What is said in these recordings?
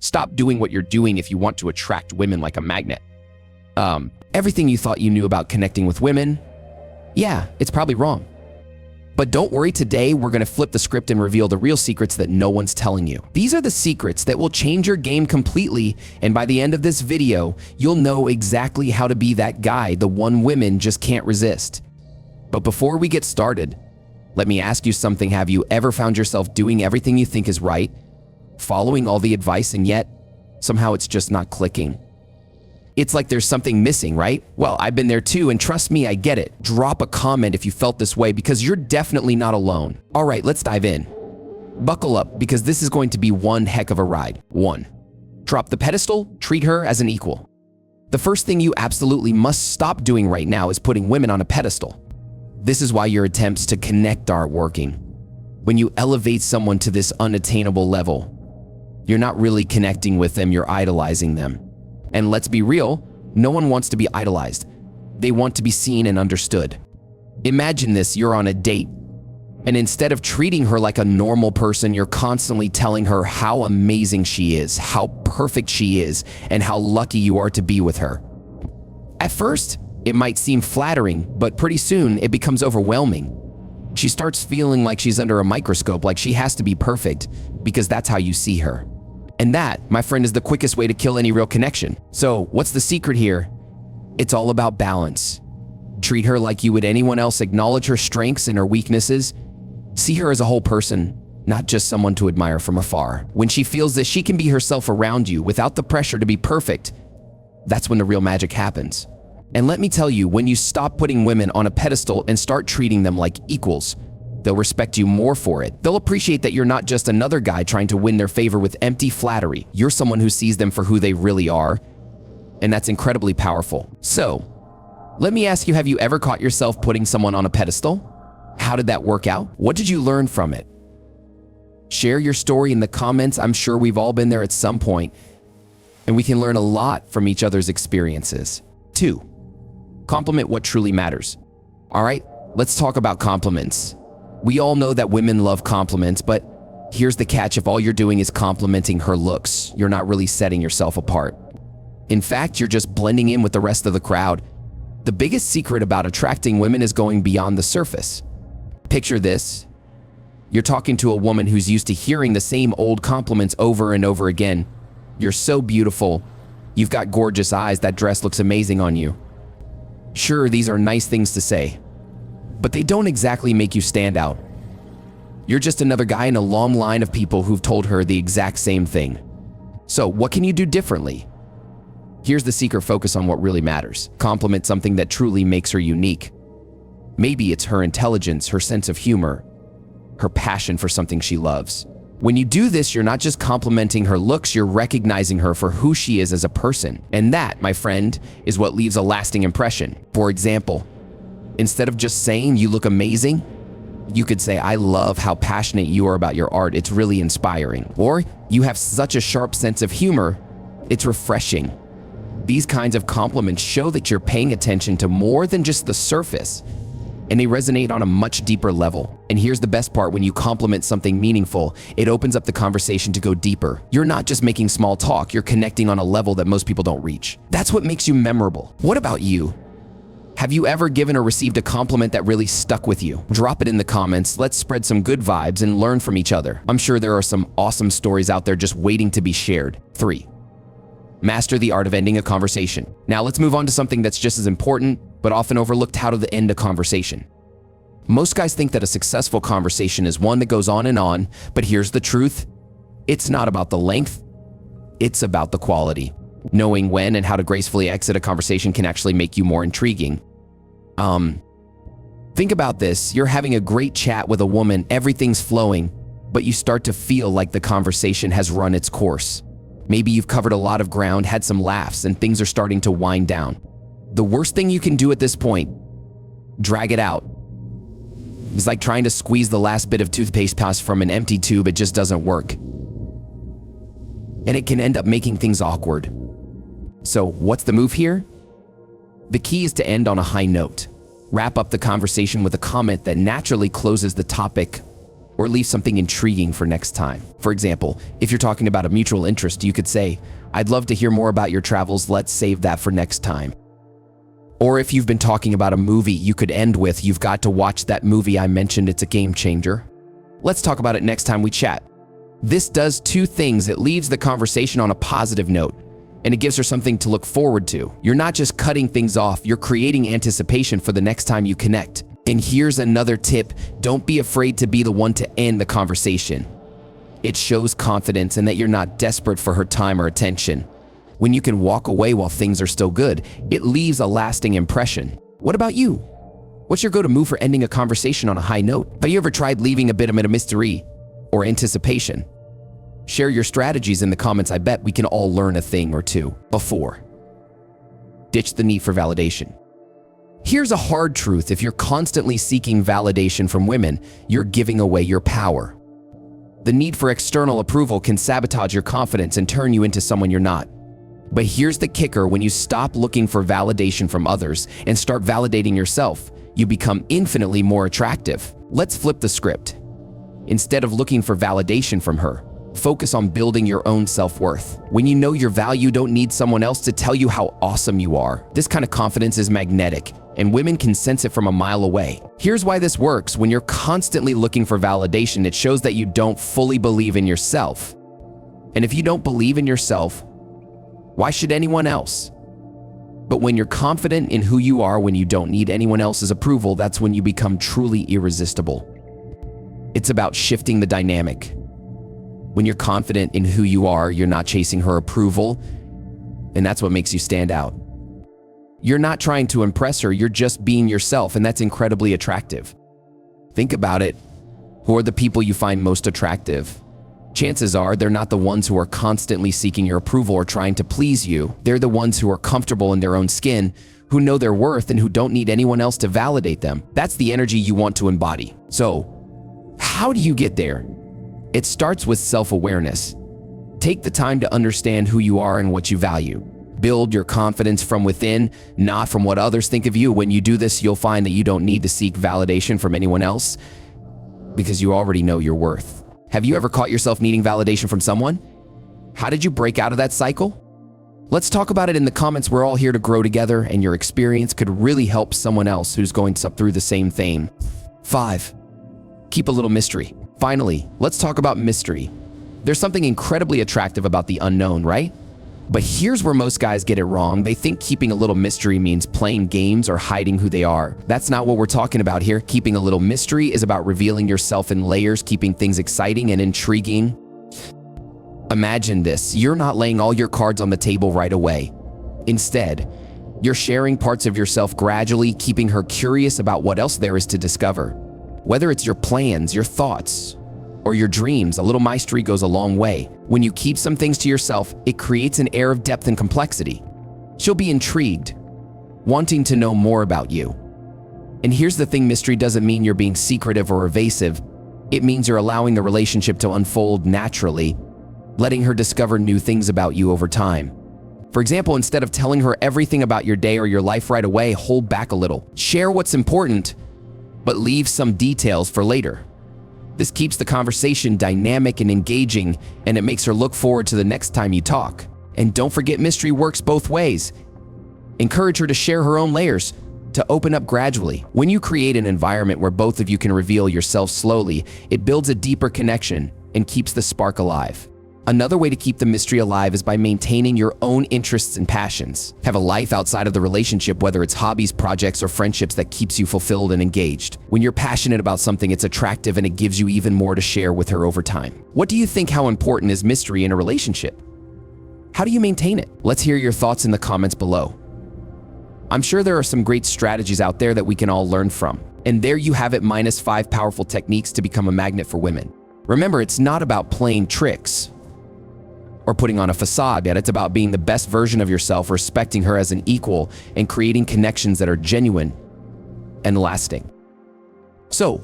Stop doing what you're doing if you want to attract women like a magnet. Everything you thought you knew about connecting with women, yeah, it's probably wrong. But don't worry, today we're going to flip the script and reveal the real secrets that no one's telling you. These are the secrets that will change your game completely, and by the end of this video, you'll know exactly how to be that guy the one women just can't resist. But before we get started, let me ask you something. Have you ever found yourself doing everything you think is right, following all the advice, and yet somehow it's just not clicking? It's like there's something missing, right? Well, I've been there too, and trust me, I get it. Drop a comment if you felt this way, because you're definitely not alone. All right, let's dive in. Buckle up, because this is going to be one heck of a ride. 1. Drop the pedestal, treat her as an equal. The first thing you absolutely must stop doing right now is putting women on a pedestal. This is why your attempts to connect aren't working. When you elevate someone to this unattainable level, you're not really connecting with them, you're idolizing them. And let's be real, no one wants to be idolized. They want to be seen and understood. Imagine this, you're on a date, and instead of treating her like a normal person, you're constantly telling her how amazing she is, how perfect she is, and how lucky you are to be with her. At first, it might seem flattering, but pretty soon it becomes overwhelming. She starts feeling like she's under a microscope, like she has to be perfect, because that's how you see her. And that, my friend, is the quickest way to kill any real connection. So what's the secret here? It's all about balance. Treat her like you would anyone else. Acknowledge her strengths and her weaknesses. See her as a whole person, not just someone to admire from afar. When she feels that she can be herself around you without the pressure to be perfect, that's when the real magic happens. And let me tell you, when you stop putting women on a pedestal and start treating them like equals, they'll respect you more for it. They'll appreciate that you're not just another guy trying to win their favor with empty flattery. You're someone who sees them for who they really are, and that's incredibly powerful. So, let me ask you, have you ever caught yourself putting someone on a pedestal? How did that work out? What did you learn from it? Share your story in the comments. I'm sure we've all been there at some point, and we can learn a lot from each other's experiences. 2. Compliment what truly matters. All right, let's talk about compliments. We all know that women love compliments, but here's the catch. If all you're doing is complimenting her looks, you're not really setting yourself apart. In fact, you're just blending in with the rest of the crowd. The biggest secret about attracting women is going beyond the surface. Picture this. You're talking to a woman who's used to hearing the same old compliments over and over again. You're so beautiful. You've got gorgeous eyes. That dress looks amazing on you. Sure, these are nice things to say, but they don't exactly make you stand out. You're just another guy in a long line of people who've told her the exact same thing. So what can you do differently? Here's the secret. Focus on what really matters. Compliment something that truly makes her unique. Maybe it's her intelligence, her sense of humor, her passion for something she loves. When you do this, you're not just complimenting her looks, you're recognizing her for who she is as a person. And that, my friend, is what leaves a lasting impression. For example, instead of just saying you look amazing, you could say, I love how passionate you are about your art. It's really inspiring. Or you have such a sharp sense of humor. It's refreshing. These kinds of compliments show that you're paying attention to more than just the surface, and they resonate on a much deeper level. And here's the best part. When you compliment something meaningful, it opens up the conversation to go deeper. You're not just making small talk, you're connecting on a level that most people don't reach. That's what makes you memorable. What about you? Have you ever given or received a compliment that really stuck with you? Drop it in the comments. Let's spread some good vibes and learn from each other. I'm sure there are some awesome stories out there just waiting to be shared. 3. Master the art of ending a conversation. Now let's move on to something that's just as important, but often overlooked: how to end a conversation. Most guys think that a successful conversation is one that goes on, but here's the truth. It's not about the length, it's about the quality. Knowing when and how to gracefully exit a conversation can actually make you more intriguing. Think about this. You're having a great chat with a woman, everything's flowing, but you start to feel like the conversation has run its course. Maybe you've covered a lot of ground, had some laughs, and things are starting to wind down. The worst thing you can do at this point, drag it out. It's like trying to squeeze the last bit of toothpaste paste from an empty tube. It just doesn't work. And it can end up making things awkward. So what's the move here? The key is to end on a high note. Wrap up the conversation with a comment that naturally closes the topic or leave something intriguing for next time. For example, if you're talking about a mutual interest, you could say, "I'd love to hear more about your travels, let's save that for next time." Or if you've been talking about a movie, you could end with, "You've got to watch that movie I mentioned, it's a game changer. Let's talk about it next time we chat." This does two things. It leaves the conversation on a positive note, and it gives her something to look forward to. You're not just cutting things off, you're creating anticipation for the next time you connect. And here's another tip: don't be afraid to be the one to end the conversation. It shows confidence and that you're not desperate for her time or attention. When you can walk away while things are still good, it leaves a lasting impression. What about you? What's your go-to move for ending a conversation on a high note? Have you ever tried leaving a bit of a mystery or anticipation? Share your strategies in the comments. I bet we can all learn a thing or two. Before, ditch the need for validation. Here's a hard truth: if you're constantly seeking validation from women, you're giving away your power. The need for external approval can sabotage your confidence and turn you into someone you're not. But here's the kicker: when you stop looking for validation from others and start validating yourself, you become infinitely more attractive. Let's flip the script. Instead of looking for validation from her, focus on building your own self-worth. When you know your value, you don't need someone else to tell you how awesome you are. This kind of confidence is magnetic, and women can sense it from a mile away. Here's why this works: when you're constantly looking for validation, it shows that you don't fully believe in yourself. And if you don't believe in yourself, why should anyone else? But when you're confident in who you are, when you don't need anyone else's approval, that's when you become truly irresistible. It's about shifting the dynamic. When you're confident in who you are, you're not chasing her approval, and that's what makes you stand out. You're not trying to impress her, you're just being yourself, and that's incredibly attractive. Think about it. Who are the people you find most attractive? Chances are they're not the ones who are constantly seeking your approval or trying to please you. They're the ones who are comfortable in their own skin, who know their worth, and who don't need anyone else to validate them. That's the energy you want to embody. So, how do you get there? It starts with self-awareness. Take the time to understand who you are and what you value. Build your confidence from within, not from what others think of you. When you do this, you'll find that you don't need to seek validation from anyone else because you already know your worth. Have you ever caught yourself needing validation from someone? How did you break out of that cycle? Let's talk about it in the comments. We're all here to grow together, and your experience could really help someone else who's going through the same thing. 5. Keep a little mystery. Finally, let's talk about mystery. There's something incredibly attractive about the unknown, right? But here's where most guys get it wrong. They think keeping a little mystery means playing games or hiding who they are. That's not what we're talking about here. Keeping a little mystery is about revealing yourself in layers, keeping things exciting and intriguing. Imagine this: you're not laying all your cards on the table right away. Instead, you're sharing parts of yourself gradually, keeping her curious about what else there is to discover. Whether it's your plans, your thoughts, or your dreams, a little mystery goes a long way. When you keep some things to yourself, it creates an air of depth and complexity. She'll be intrigued, wanting to know more about you. And here's the thing: mystery doesn't mean you're being secretive or evasive. It means you're allowing the relationship to unfold naturally, letting her discover new things about you over time. For example, instead of telling her everything about your day or your life right away, hold back a little. Share what's important, but leave some details for later. This keeps the conversation dynamic and engaging, and it makes her look forward to the next time you talk. And don't forget, mystery works both ways. Encourage her to share her own layers, to open up gradually. When you create an environment where both of you can reveal yourself slowly, it builds a deeper connection and keeps the spark alive. Another way to keep the mystery alive is by maintaining your own interests and passions. Have a life outside of the relationship, whether it's hobbies, projects, or friendships that keeps you fulfilled and engaged. When you're passionate about something, it's attractive and it gives you even more to share with her over time. What do you think? How important is mystery in a relationship? How do you maintain it? Let's hear your thoughts in the comments below. I'm sure there are some great strategies out there that we can all learn from. And there you have it, -5 powerful techniques to become a magnet for women. Remember, it's not about playing tricks or putting on a facade, yet it's about being the best version of yourself, respecting her as an equal, and creating connections that are genuine and lasting. So,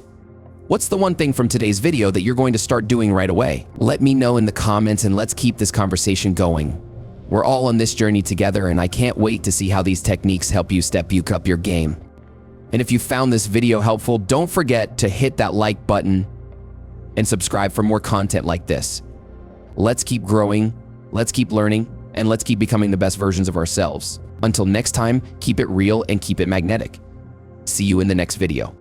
what's the one thing from today's video that you're going to start doing right away? Let me know in the comments, and let's keep this conversation going. We're all on this journey together, and I can't wait to see how these techniques help you step up your game. And if you found this video helpful, don't forget to hit that like button and subscribe for more content like this. Let's keep growing, let's keep learning, and let's keep becoming the best versions of ourselves. Until next time, keep it real and keep it magnetic. See you in the next video.